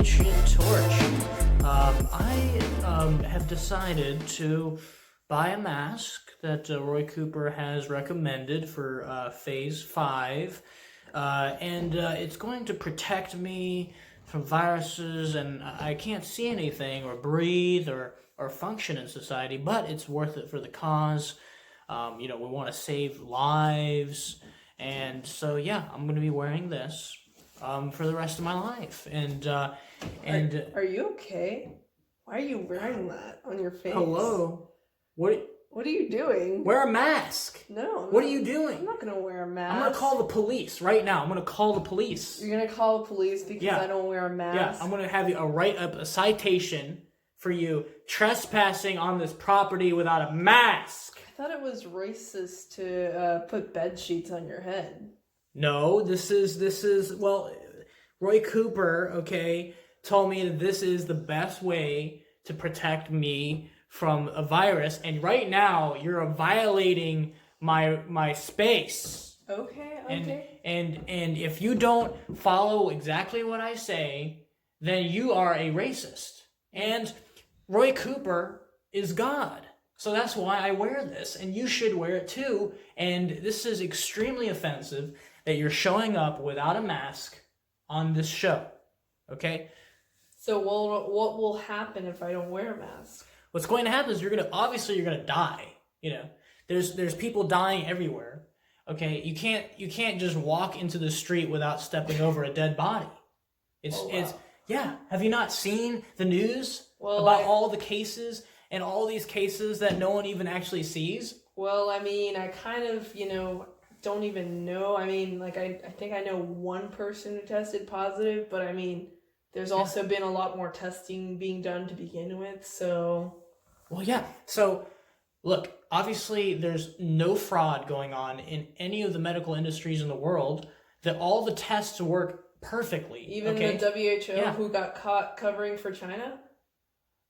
Patriot Torch. I have decided to buy a mask that Roy Cooper has recommended for Phase 5, and it's going to protect me from viruses, and I can't see anything or breathe or function in society, but it's worth it for the cause. We want to save lives, and so yeah, I'm going to be wearing this for the rest of my life. And are you okay? Why are you wearing that on your face? Hello, what are you doing? Wear a mask. No. What are you doing? I'm not gonna wear a mask. I'm gonna call the police right now. I'm gonna call the police. You're gonna call the police because I don't wear a mask? Yeah, I'm gonna have you write up a citation for you trespassing on this property without a mask. I thought it was racist to put bed sheets on your head. No, this is Roy Cooper, okay, told me that this is the best way to protect me from a virus, and right now you're violating my space. Okay. And if you don't follow exactly what I say, then you are a racist. And Roy Cooper is God. So that's why I wear this, and you should wear it too. And this is extremely offensive that you're showing up without a mask on this show. Okay? So what will happen if I don't wear a mask? What's going to happen is you're gonna die. There's people dying everywhere. Okay, you can't just walk into the street without stepping over a dead body. It's Have you not seen the news about all the cases and all these cases that no one even actually sees? Well, I mean, I kind of don't even know. I mean, like I think I know one person who tested positive, but I mean, there's also been a lot more testing being done to begin with, so... Well, yeah. So, look, obviously there's no fraud going on in any of the medical industries in the world, that all the tests work perfectly. Even the WHO who got caught covering for China?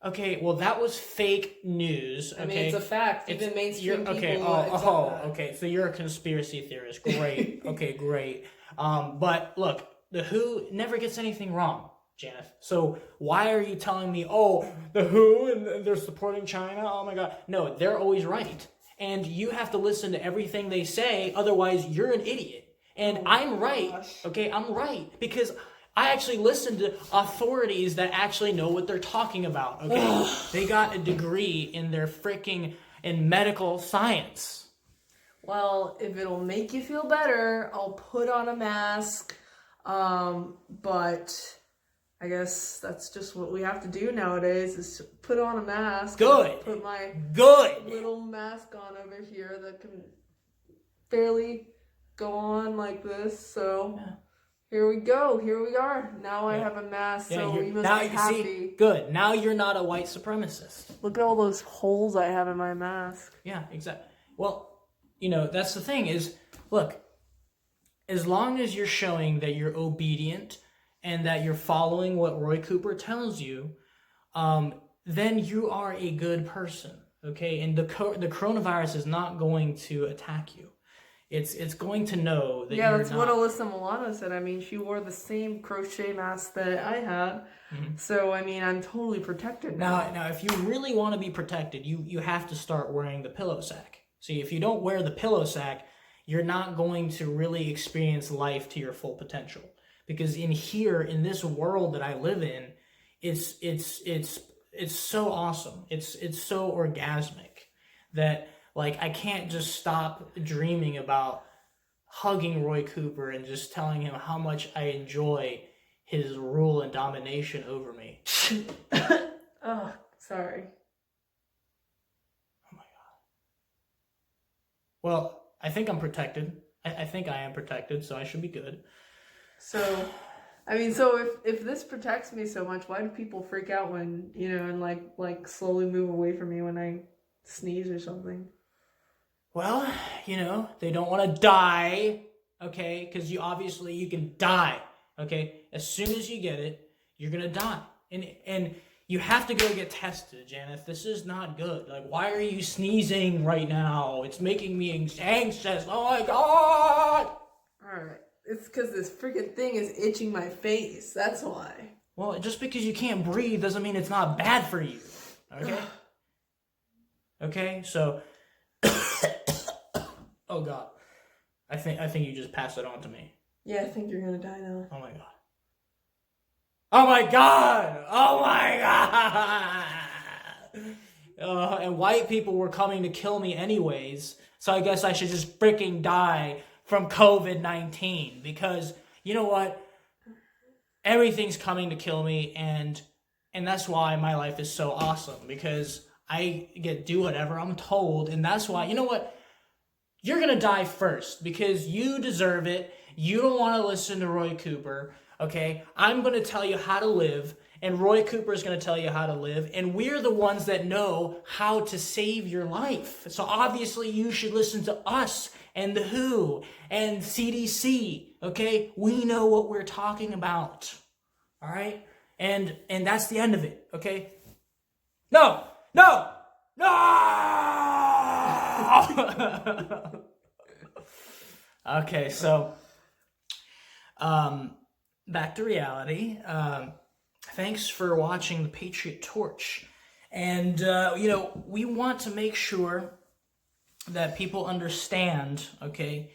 Okay, well, that was fake news. Okay? I mean, it's a fact. Even mainstream people... Okay, so you're a conspiracy theorist. Great. Okay, great. But look, the WHO never gets anything wrong, Janeth. So why are you telling me, the WHO and they're supporting China? Oh my God. No, they're always right. And you have to listen to everything they say, otherwise you're an idiot. And I'm right. Gosh. Okay, I'm right. Because I actually listen to authorities that actually know what they're talking about. Okay? They got a degree in in medical science. Well, if it'll make you feel better, I'll put on a mask. But I guess that's just what we have to do nowadays, is put on a mask. Good. Put my little mask on over here that can barely go on like this. So here we go. Here we are. Now I have a mask, so we must be happy. See, good. Now you're not a white supremacist. Look at all those holes I have in my mask. Yeah, exactly. Well, that's the thing is, look, as long as you're showing that you're obedient and that you're following what Roy Cooper tells you, then you are a good person, okay? And the coronavirus is not going to attack you. It's going to know that you're not... Yeah, that's what Alyssa Milano said. I mean, she wore the same crochet mask that I had. Mm-hmm. So, I mean, I'm totally protected now. Now, if you really want to be protected, you have to start wearing the pillow sack. See, if you don't wear the pillow sack, you're not going to really experience life to your full potential. Because in this world that I live in, it's so awesome. It's so orgasmic that, like, I can't just stop dreaming about hugging Roy Cooper and just telling him how much I enjoy his rule and domination over me. Oh, sorry. Oh my God. Well, I think I'm protected. I think I am protected, so I should be good. So, I mean, so if this protects me so much, why do people freak out when, and like slowly move away from me when I sneeze or something? Well, they don't want to die, okay? Because you can die, okay? As soon as you get it, you're going to die. And you have to go get tested, Janeth. This is not good. Like, why are you sneezing right now? It's making me anxious. Oh, my God! All right. It's because this freaking thing is itching my face. That's why. Well, just because you can't breathe doesn't mean it's not bad for you. Okay? Okay, so oh god. I think you just passed it on to me. Yeah, I think you're gonna die now. Oh my god. Oh my god! Oh my god! And white people were coming to kill me anyways, so I guess I should just freaking die from COVID-19 because you know what? Everything's coming to kill me, and that's why my life is so awesome because I get do whatever I'm told, and that's why you know what? You're gonna die first because you deserve it. You don't want to listen to Roy Cooper, okay? I'm gonna tell you how to live, and Roy Cooper is gonna tell you how to live, and we're the ones that know how to save your life. So obviously, you should listen to us and the WHO and CDC, okay? We know what we're talking about, all right? And that's the end of it, okay? No! Okay, so back to reality. Thanks for watching the Patriot Torch, and we want to make sure that people understand, okay,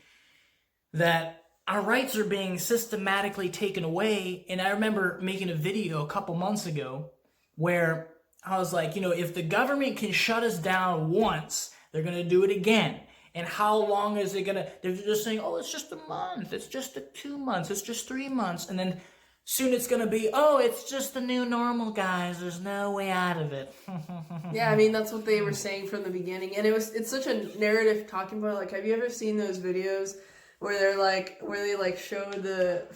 that our rights are being systematically taken away. And I remember making a video a couple months ago where I was like, if the government can shut us down once, they're going to do it again. And how long is it going to... They're just saying, oh, it's just a month. It's just 2 months. It's just 3 months. And then soon it's going to be, oh, it's just the new normal, guys. There's no way out of it. Yeah, I mean, that's what they were saying from the beginning. And it's such a narrative talking about, like, have you ever seen those videos where they show the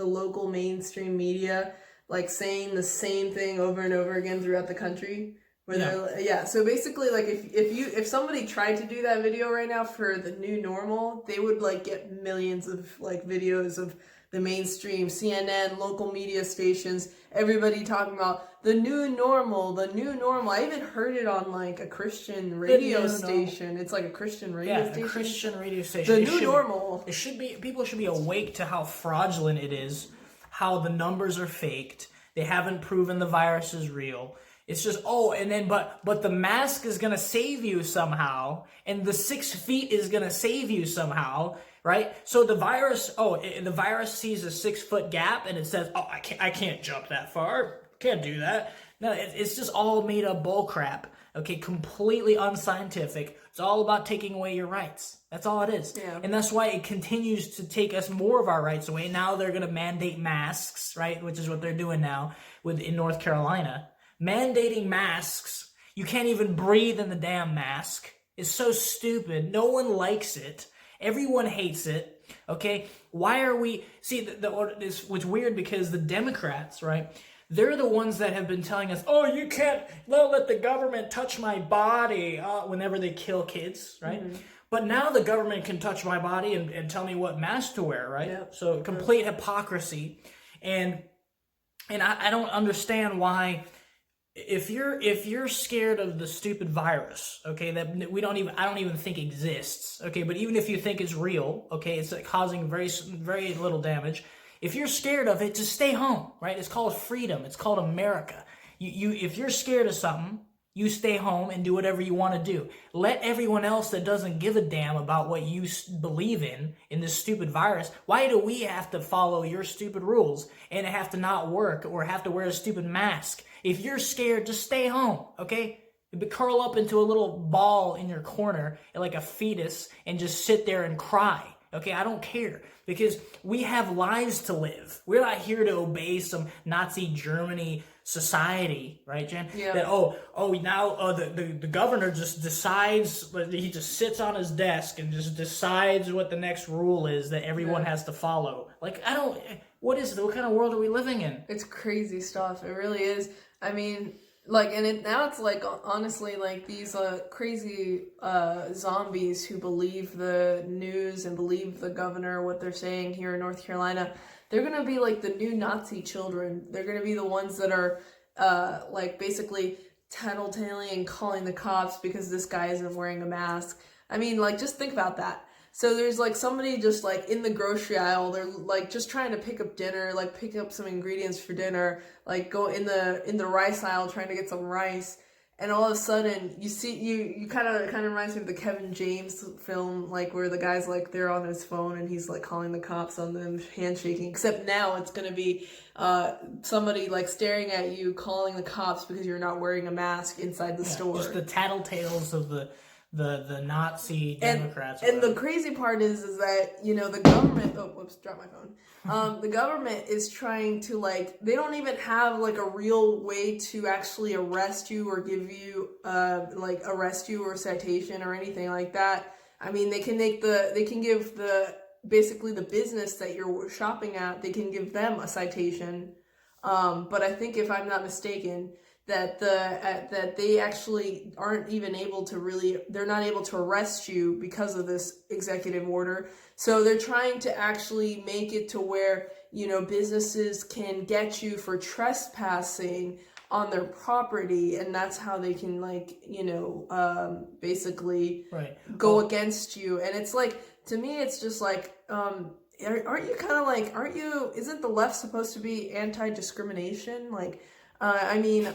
local mainstream media like saying the same thing over and over again throughout the country? So basically, like, if somebody tried to do that video right now for the new normal, they would like get millions of like videos of the mainstream CNN, local media stations, everybody talking about the new normal. I even heard it on like a Christian radio station. It's like a Christian radio station. Yeah, a Christian radio station. The new normal. People should be awake to how fraudulent it is, how the numbers are faked. They haven't proven the virus is real. It's just, but the mask is going to save you somehow, and the 6 feet is going to save you somehow, right? So the virus sees a 6-foot gap, and it says, oh, I can't jump that far. Can't do that. No, it's just all made up bull crap, okay? Completely unscientific. It's all about taking away your rights. That's all it is. Yeah. And that's why it continues to take us more of our rights away. Now they're going to mandate masks, right? Which is what they're doing now in North Carolina. Mandating masks. You can't even breathe in the damn mask. It's so stupid. No one likes it. Everyone hates it. Okay? Why are we... See, it's weird because the Democrats, right? They're the ones that have been telling us, oh, you can't let the government touch my body whenever they kill kids, right? Mm-hmm. But now the government can touch my body and tell me what mask to wear, right? Yep. So complete hypocrisy. And I don't understand why... If you're scared of the stupid virus, okay, that I don't even think exists, okay, but even if you think it's real, okay, it's causing very, very little damage. If you're scared of it, just stay home, right? It's called freedom. It's called America. If you're scared of something, you stay home and do whatever you want to do. Let everyone else that doesn't give a damn about what you believe in this stupid virus, why do we have to follow your stupid rules and have to not work or have to wear a stupid mask? If you're scared, just stay home, okay? Curl up into a little ball in your corner like a fetus and just sit there and cry, okay? I don't care because we have lives to live. We're not here to obey some Nazi Germany society, right, Jen? Yeah. That now the governor just decides, he just sits on his desk and just decides what the next rule is that everyone has to follow. Like, what kind of world are we living in? It's crazy stuff. It really is. I mean, like, now it's like, honestly, like these crazy zombies who believe the news and believe the governor, what they're saying here in North Carolina. They're going to be like the new Nazi children. They're going to be the ones that are like basically tattletaling and calling the cops because this guy isn't wearing a mask. I mean, like, just think about that. So there's like somebody just like in the grocery aisle, they're like just trying to pick up dinner, like pick up some ingredients for dinner, like go in the rice aisle trying to get some rice. And all of a sudden, you see, you kind of reminds me of the Kevin James film, like where the guy's like they're on his phone and he's like calling the cops on them, handshaking. Except now it's gonna be somebody like staring at you, calling the cops because you're not wearing a mask inside the store. Just the tattletales of the Nazi Democrats. And the crazy part is that, you know, the government, oh, whoops, dropped my phone. The government is trying to, like, they don't even have, like, a real way to actually arrest you or give you, arrest you or citation or anything like that. I mean, they can give basically the business that you're shopping at, they can give them a citation. But I think, if I'm not mistaken, that they actually aren't even able to they're not able to arrest you because of this executive order. So they're trying to actually make it to where, you know, businesses can get you for trespassing on their property, and that's how they can, like, you know, basically go against you. And it's like, to me, it's just like, aren't you kind of like, isn't the left supposed to be anti-discrimination? Like, I mean,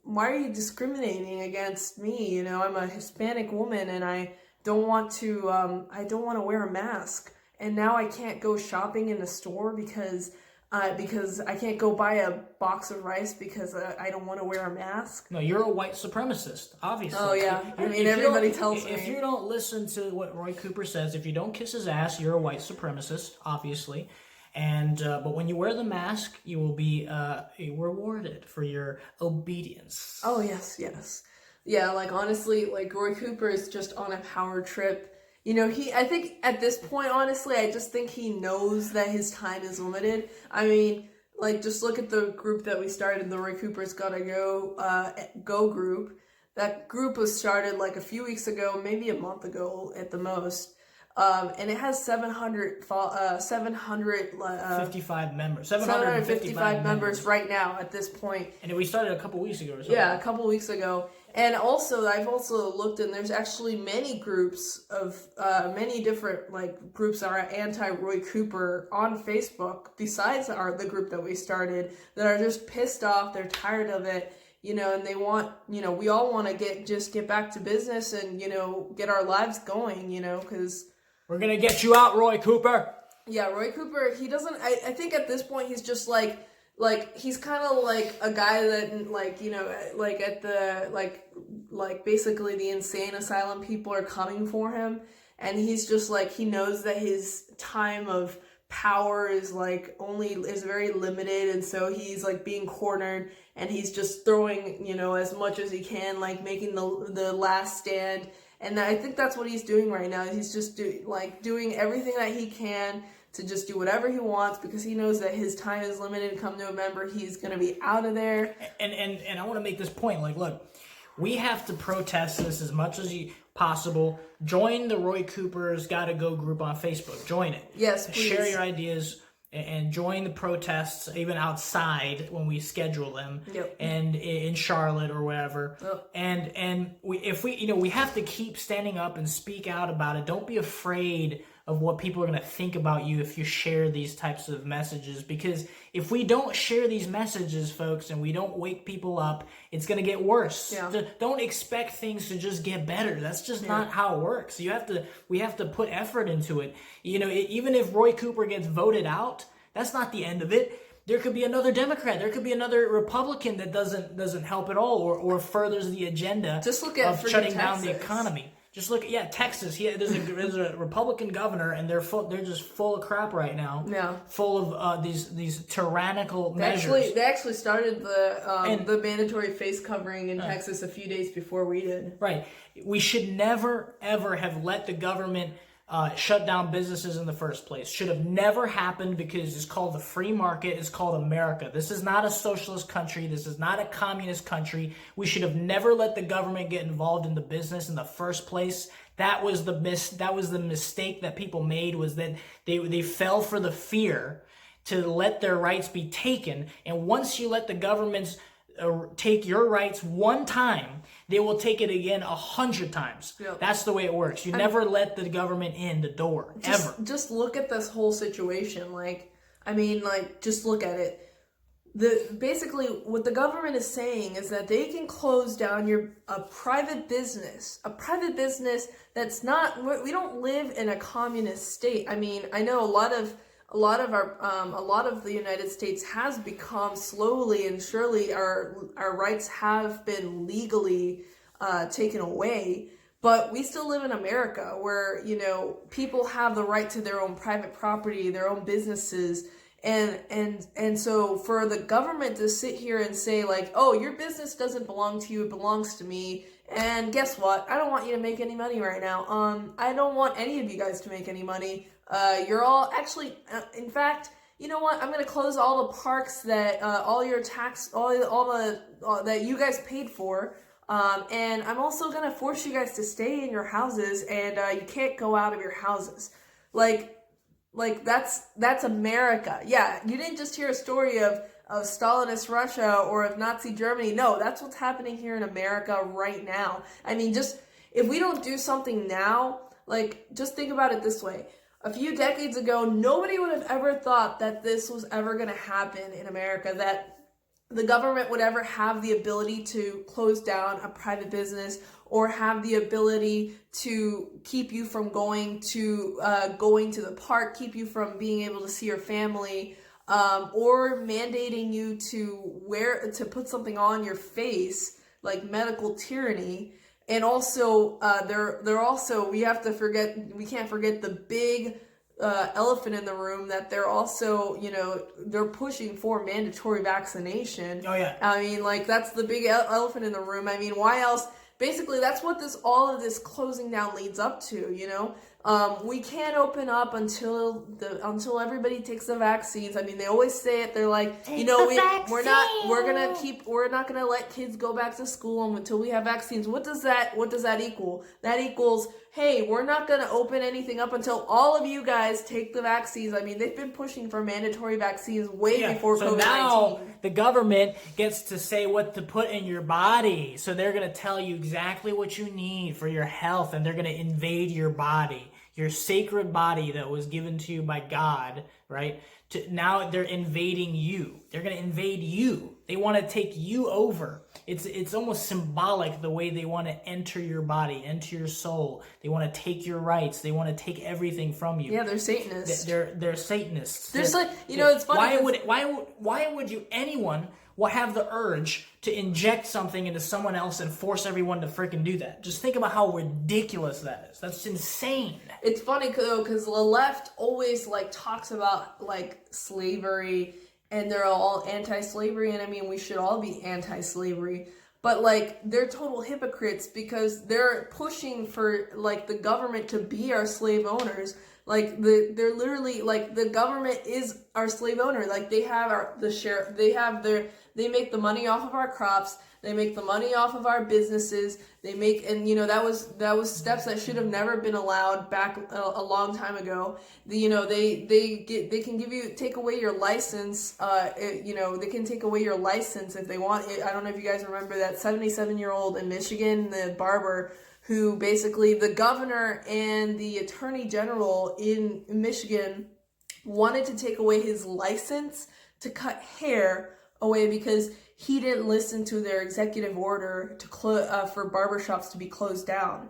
why are you discriminating against me? You know, I'm a Hispanic woman and I don't want to wear a mask. And now I can't go shopping in the store because I can't go buy a box of rice because I don't want to wear a mask. No, you're a white supremacist, obviously. Oh, yeah. I mean, everybody tells me. If you don't listen to what Roy Cooper says, if you don't kiss his ass, you're a white supremacist, obviously. And but when you wear the mask, you will be rewarded for your obedience. Oh, yes. Yeah, like, honestly, like, Roy Cooper is just on a power trip. You know, I think at this point, honestly, I just think he knows that his time is limited. I mean, like, just look at the group that we started, the Roy Cooper's Gotta Go group. That group was started like a few weeks ago, maybe a month ago at the most. And it has 755 members. 755 members right now at this point. And we started a couple weeks ago or something. Yeah, a couple weeks ago. And also, I've also looked, and there's actually many groups of, many different, like, groups that are anti-Roy Cooper on Facebook, besides the group that we started, that are just pissed off, they're tired of it, you know, and they want, you know, we all want to get back to business and, you know, get our lives going, you know, because... We're going to get you out, Roy Cooper! Yeah, Roy Cooper, he doesn't, I think at this point he's just like, he's kind of like a guy that, like, you know, like at the, like basically the insane asylum people are coming for him, and he's just like, he knows that his time of power is like is very limited, and so he's like being cornered, and he's just throwing, you know, as much as he can, like making the last stand. And I think that's what he's doing right now. He's just doing everything that he can to just do whatever he wants, because he knows that his time is limited. Come November, he's going to be out of there. And I want to make this point. Like, look, we have to protest this as much as possible. Join the Roy Cooper's Gotta Go group on Facebook. Join it. Yes, please. Share your ideas and join the protests, even outside when we schedule them. Yep. And in Charlotte or wherever. Yep. And we have to keep standing up and speak out about it. Don't be afraid of what people are going to think about you if you share these types of messages. Because if we don't share these messages, folks, and we don't wake people up, it's going to get worse. Yeah. So don't expect things to just get better. That's just not how it works. We have to put effort into it. You know, even if Roy Cooper gets voted out, that's not the end of it. There could be another Democrat. There could be another Republican that doesn't help at all or furthers the agenda just look at of shutting down Texas. the economy. Just look at Texas. There's a Republican governor, and they're just full of crap right now. Yeah, full of these tyrannical measures. They actually started the mandatory face covering in Texas a few days before we did. Right. We should never ever have let the government shut down businesses in the first place. Should have never happened, because it's called the free market. It's called America. This is not a socialist country. This is not a communist country. We should have never let the government get involved in the business in the first place. That was the mistake that people made, was that they fell for the fear to let their rights be taken. And once you let the government's take your rights one time, they will take it again 100 times. Yep. That's the way it works. You never let the government in the door, ever. Just look at this whole situation. Just look at it. Basically what the government is saying is that they can close down a private business that's not. We don't live in a communist state. I mean, I know a lot of the United States has become slowly and surely our rights have been legally taken away. But we still live in America where, people have the right to their own private property, their own businesses. And so for the government to sit here and say like, oh, your business doesn't belong to you, it belongs to me. And guess what? I don't want you to make any money right now. I don't want any of you guys to make any money. You're all actually, in fact, you know what? I'm going to close all the parks that, all your tax, all the that you guys paid for. And I'm also going to force you guys to stay in your houses and, you can't go out of your houses. Like that's America. Yeah, you didn't just hear a story of Stalinist Russia or of Nazi Germany. No, that's what's happening here in America right now. I mean, just if we don't do something now, just think about it this way. A few decades ago, nobody would have ever thought that this was ever going to happen in America, that the government would ever have the ability to close down a private business or have the ability to keep you from going to the park, keep you from being able to see your family, or mandating you to put something on your face, like medical tyranny. And also, we can't forget the big elephant in the room, that they're also, they're pushing for mandatory vaccination. Oh yeah. I mean, that's the big elephant in the room. I mean, why else? Basically, that's what all of this closing down leads up to, We can't open up until everybody takes the vaccines. I mean, they always say it. They're like, we're not gonna let kids go back to school until we have vaccines. What does that equal? That equals, hey, we're not gonna open anything up until all of you guys take the vaccines. I mean, they've been pushing for mandatory vaccines way before COVID-19. So now the government gets to say what to put in your body. So they're gonna tell you exactly what you need for your health, and they're gonna invade your body. Your sacred body that was given to you by God, right? Now they're invading you. They're going to invade you. They want to take you over. It's almost symbolic the way they want to enter your body, enter your soul. They want to take your rights. They want to take everything from you. Yeah, they're Satanists. They're Satanists. It's funny. Why would anyone have the urge to inject something into someone else and force everyone to freaking do that? Just think about how ridiculous that is. That's insane. It's funny though, because the left always talks about slavery, and they're all anti-slavery, and I mean, we should all be anti-slavery. But they're total hypocrites, because they're pushing for the government to be our slave owners. They're literally the government is our slave owner. They have they make the money off of our crops. They make the money off of our businesses. They make, and that was steps that should have never been allowed back a long time ago. They can take away your license. They can take away your license if they want. I don't know if you guys remember that 77-year-old in Michigan, the barber, who basically the governor and the attorney general in Michigan wanted to take away his license to cut hair away because he didn't listen to their executive order for barbershops to be closed down.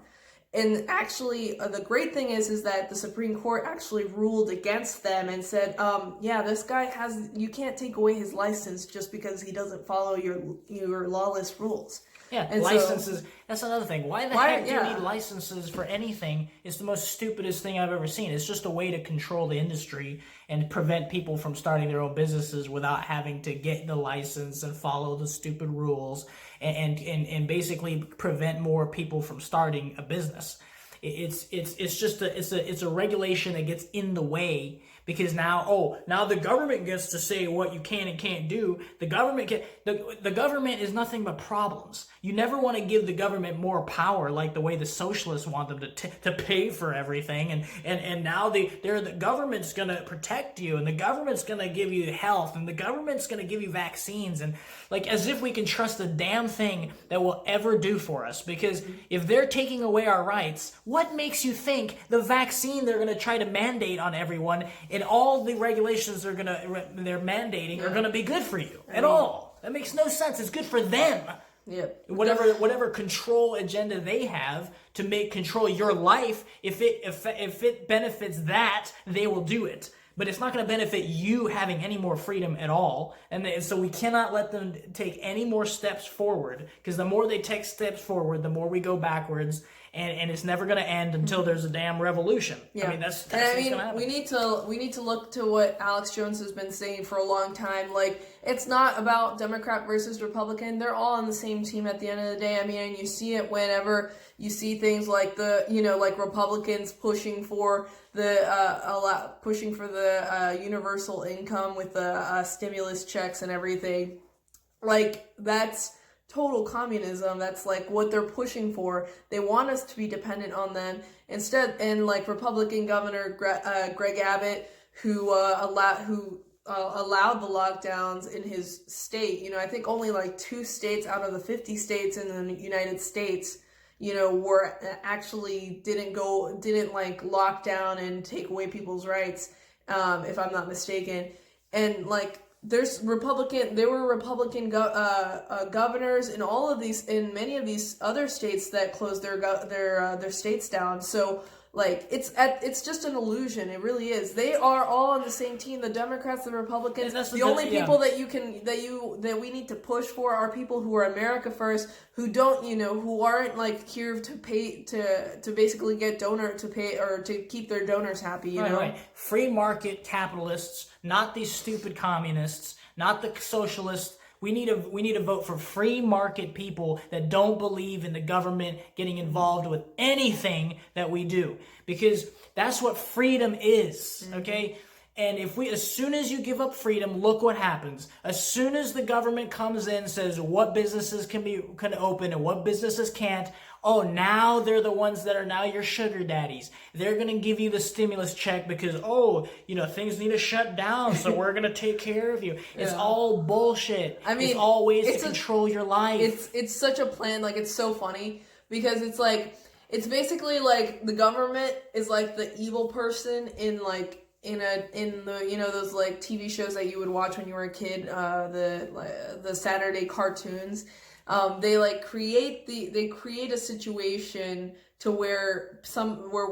And actually, the great thing is that the Supreme Court actually ruled against them and said, this guy you can't take away his license just because he doesn't follow your lawless rules. Yeah, and licenses, that's another thing. Why the heck do you need licenses for anything? It's the most stupidest thing I've ever seen. It's just a way to control the industry and prevent people from starting their own businesses without having to get the license and follow the stupid rules and basically prevent more people from starting a business. It's a regulation that gets in the way because now the government gets to say what you can and can't do. The government is nothing but problems. You never want to give the government more power like the way the socialists want them to pay for everything, and now the government's going to protect you, and the government's going to give you health, and the government's going to give you vaccines, and like as if we can trust a damn thing that will ever do for us. Because if they're taking away our rights, what makes you think the vaccine they're going to try to mandate on everyone and all the regulations they're mandating are going to be good for you at all? That makes no sense. It's good for them. Yep. Whatever control agenda they have to control your life, if it benefits that, they will do it. But it's not going to benefit you having any more freedom at all. And so we cannot let them take any more steps forward, because the more they take steps forward, the more we go backwards. And it's never going to end until there's a damn revolution. Yeah. I mean, that's what's going to happen. We need to look to what Alex Jones has been saying for a long time. Like, it's not about Democrat versus Republican. They're all on the same team at the end of the day. I mean, and you see it whenever you see things like like Republicans pushing for the universal income with the stimulus checks and everything. Like, that's total communism. That's like what they're pushing for. They want us to be dependent on them instead. And like Republican Governor Greg Abbott, who allowed the lockdowns in his state. I think only like 2 states out of the 50 states in the United States, were actually didn't like lock down and take away people's rights, if I'm not mistaken. And like, there were Republican governors in many of these other states that closed their states down. So like, it's just an illusion. It really is. They are all on the same team. The Democrats, the Republicans. The only people that we need to push for are people who are America first, who who aren't like here to pay to basically get to pay or to keep their donors happy. Right. Free market capitalists, not these stupid communists, not the socialists. We need to vote for free market people that don't believe in the government getting involved with anything that we do, because that's what freedom is. Okay. And as soon as you give up freedom, look what happens. As soon as the government comes in and says what businesses can open and what businesses can't, now they're the ones that are now your sugar daddies. They're going to give you the stimulus check because, things need to shut down, so we're going to take care of you. It's all bullshit. I mean, it's all ways to control your life. It's such a plan. Like, it's so funny because it's like, it's basically like the government is like the evil person in the those like TV shows that you would watch when you were a kid, the Saturday cartoons. They create a situation to where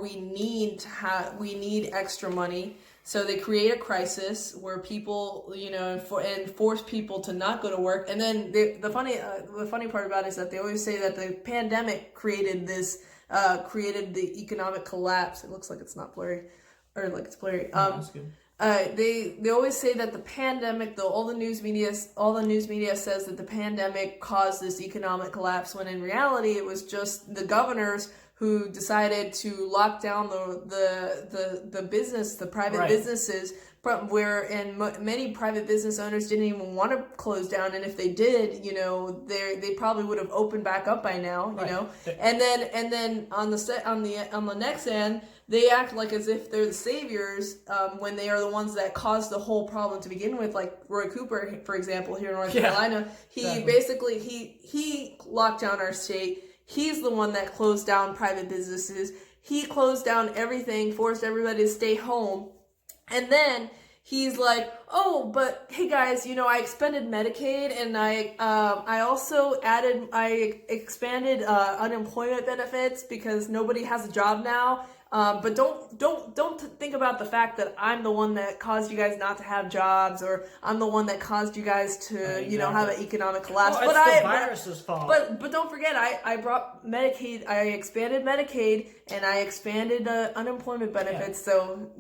we need extra money. So they create a crisis where people, and force people to not go to work. And then the funny part about it is that they always say that the pandemic created the economic collapse. It looks like it's not blurry. Or like it's blurry. That's good. They always say that the pandemic, all the news media says that the pandemic caused this economic collapse, when in reality it was just the governors who decided to lock down the private businesses, many private business owners didn't even want to close down, and if they did, they probably would have opened back up by now, and then on the next end, they act like as if they're the saviors, when they are the ones that caused the whole problem to begin with. Like Roy Cooper, for example, here in North Carolina, he locked down our state. He's the one that closed down private businesses. He closed down everything, forced everybody to stay home. And then he's like, but hey guys, I expanded Medicaid, and I also expanded unemployment benefits because nobody has a job now. But don't think about the fact that I'm the one that caused you guys not to have jobs, or I'm the one that caused you guys to, have an economic collapse. It's the virus's fault. But don't forget, I brought Medicaid, I expanded Medicaid, and I expanded unemployment benefits. So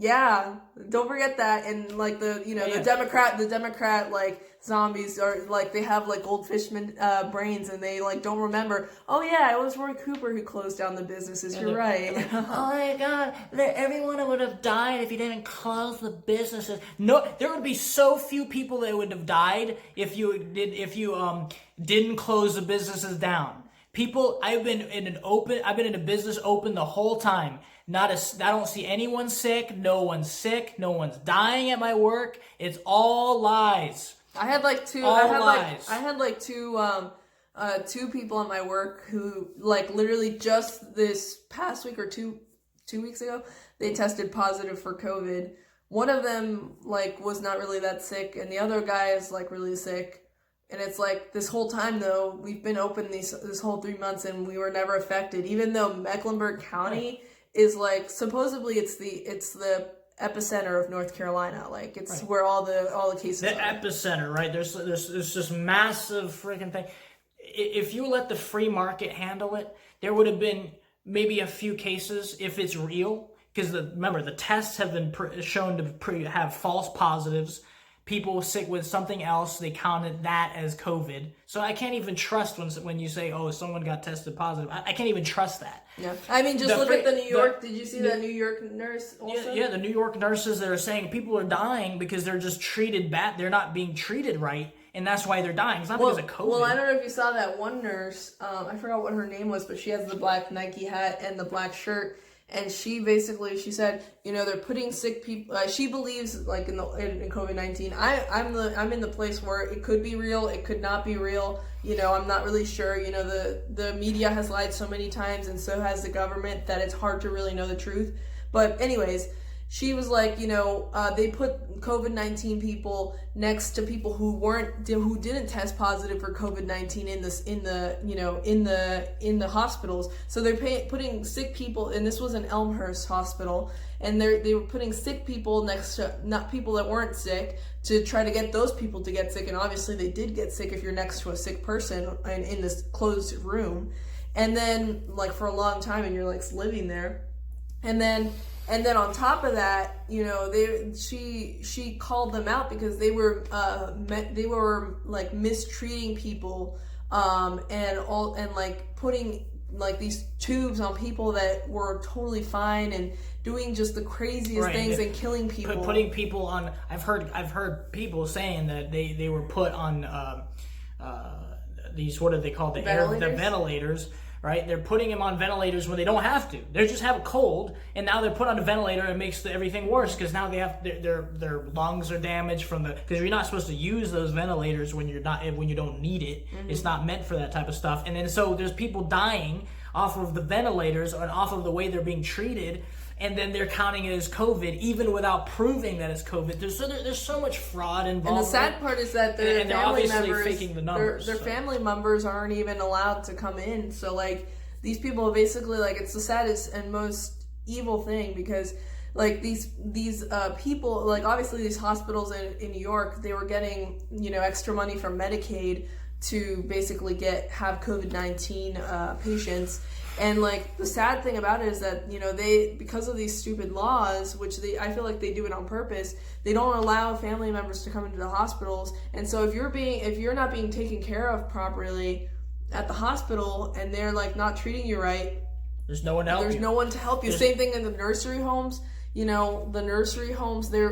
don't forget that. And like the the Democrat like zombies are like they have like goldfish brains and they like don't remember. Oh yeah, it was Roy Cooper who closed down the businesses. You're right. Oh my God, everyone would have died if you didn't close the businesses. No, there would be so few people that would have died if you didn't close the businesses down. People, I've been in a business open the whole time. I don't see anyone sick. No one's sick. No one's dying at my work. It's all lies. I had like two. All I had lies. like two people at my work who like literally just this past week or two weeks ago they tested positive for COVID. One of them like was not really that sick, and the other guy is like really sick. And it's like this whole time though we've been open this whole 3 months and we were never affected, even though Mecklenburg County is like supposedly it's the epicenter of North Carolina. Like it's where all the cases are. The epicenter, right? There's this massive freaking thing. If you let the free market handle it, there would have been maybe a few cases if it's real. Because remember, the tests have been shown to have false positives. People sick with something else, they counted that as COVID. So I can't even trust when you say, oh, someone got tested positive. I can't even trust that. Yeah, I mean, just look at the New York. Did you see that New York nurse also? Yeah, the New York nurses that are saying people are dying because they're just treated bad. They're not being treated right, and that's why they're dying. It's not because of COVID. Well, I don't know if you saw that one nurse. I forgot what her name was, but she has the black Nike hat and the black shirt. And she said, they're putting sick people. She believes like in COVID-19. I'm in the place where it could be real, it could not be real. I'm not really sure. The media has lied so many times, and so has the government, that it's hard to really know the truth. But anyways, she was like, they put COVID-19 people next to people who didn't test positive for COVID-19 in the hospitals. So they're putting sick people, and this was in Elmhurst Hospital, and they were putting sick people next to not people that weren't sick to try to get those people to get sick. And obviously they did get sick if you're next to a sick person and in this closed room, and then like for a long time, and you're like living there, and then on top of that, she called them out because they were like mistreating people, and like putting like these tubes on people that were totally fine and doing just the craziest things and killing people. Putting people on. I've heard people saying that they were put on these, what are they called? The ventilators. Right, they're putting them on ventilators when they don't have to. They just have a cold, and now they're put on a ventilator, and it makes everything worse because now they have their lungs are damaged because you're not supposed to use those ventilators when you don't need it. Mm-hmm. It's not meant for that type of stuff. And then so there's people dying off of the ventilators and off of the way they're being treated, and then they're counting it as COVID even without proving that it's COVID. There's so much fraud involved. And the sad part is that they're obviously faking the numbers. Their family members aren't even allowed to come in. So like these people basically, like, it's the saddest and most evil thing because like these people, like obviously these hospitals in New York, they were getting extra money from Medicaid to basically have COVID-19 patients. And like the sad thing about it is that they, because of these stupid laws, which I feel like they do it on purpose, they don't allow family members to come into the hospitals. And so if you're not being taken care of properly at the hospital and they're like not treating you right, there's no one to help you. There's no one to help you. Same thing in the nursery homes. The nursery homes, they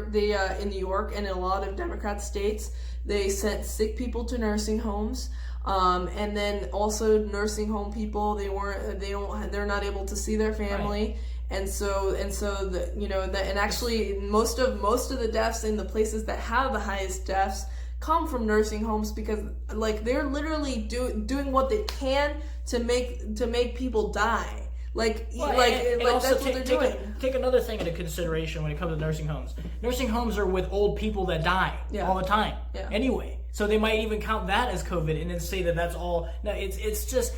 in New York and in a lot of Democrat states, they sent sick people to nursing homes. And then also nursing home people, they're not able to see their family. Right. And so and actually most of the deaths in the places that have the highest deaths come from nursing homes because like they're literally doing what they can to make people die. That's what they're doing. Take another thing into consideration when it comes to nursing homes. Nursing homes are with old people that die all the time. Yeah. Anyway, so they might even count that as COVID and then say that that's all. No, it's just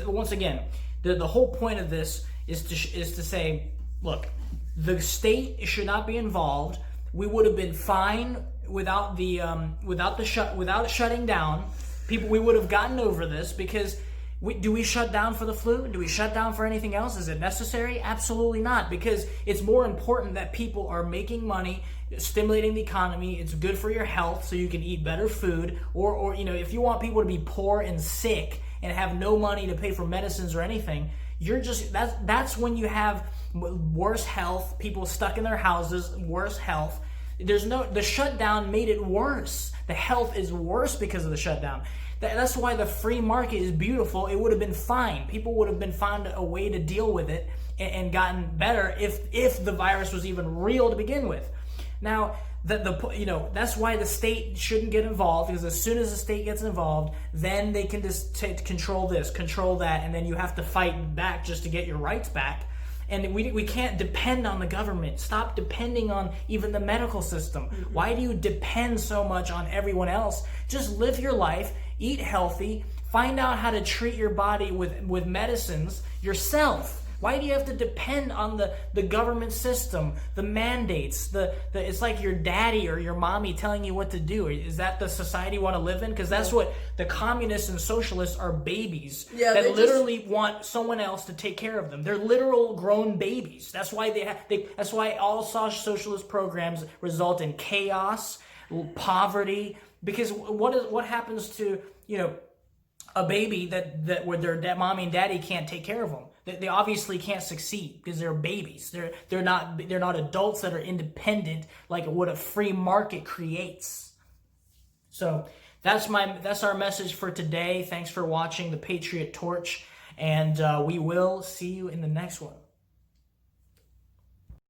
once again, the whole point of this is to say, look, the state should not be involved. We would have been fine without shutting down. We would have gotten over this because Do we shut down for the flu? Do we shut down for anything else? Is it necessary? Absolutely not, because it's more important that people are making money, stimulating the economy. It's good for your health, so you can eat better food. Or if you want people to be poor and sick and have no money to pay for medicines or anything, that's when you have worse health, people stuck in their houses, worse health. The shutdown made it worse. The health is worse because of the shutdown. That's why the free market is beautiful. It would have been fine. People would have been found a way to deal with it and gotten better if the virus was even real to begin with. Now, that's why the state shouldn't get involved, because as soon as the state gets involved, then they can just control this, control that, and then you have to fight back just to get your rights back. And we can't depend on the government. Stop depending on even the medical system. Mm-hmm. Why do you depend so much on everyone else? Just live your life, eat healthy, find out how to treat your body with medicines yourself. Why do you have to depend on the government system, the mandates? It's like your daddy or your mommy telling you what to do. Is that the society you want to live in? Because that's what the communists and socialists are, babies that literally want someone else to take care of them. They're literal grown babies. That's why that's why all socialist programs result in chaos, poverty. Because what happens to a baby that where their mommy and daddy can't take care of them? They obviously can't succeed because they're babies. They're not adults that are independent like what a free market creates. So that's our message for today. Thanks for watching the Patriot Torch, and we will see you in the next one.